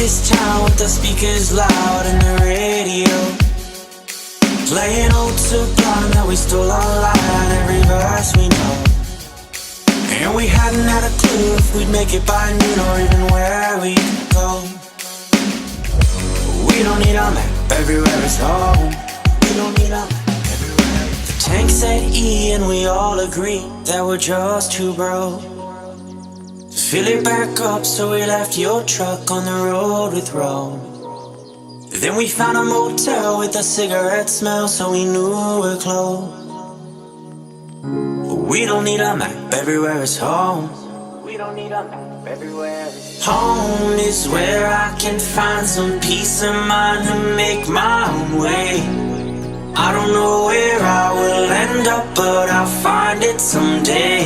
this town with the speakers loud and the radio playing old Sublime that we stole online, every verse we know. And we hadn't had a clue if we'd make it by noon or even where we'd go. We don't need a map, everywhere is home. We don't need a map, everywhere. The tank said E and we all agree that we're just too broke to fill it back up, so we left your truck on the road with Rome. Then we found a motel with a cigarette smell, so we knew we're close. We don't need a map, everywhere is home. We don't need a map, everywhere is home. Is where I can find some peace of mind to make my own way. I don't know where I will end up, but I'll find it someday.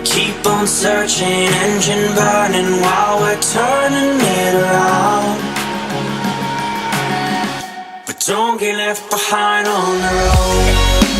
Keep on searching, engine burning while we're turning it around. Don't get left behind on the road.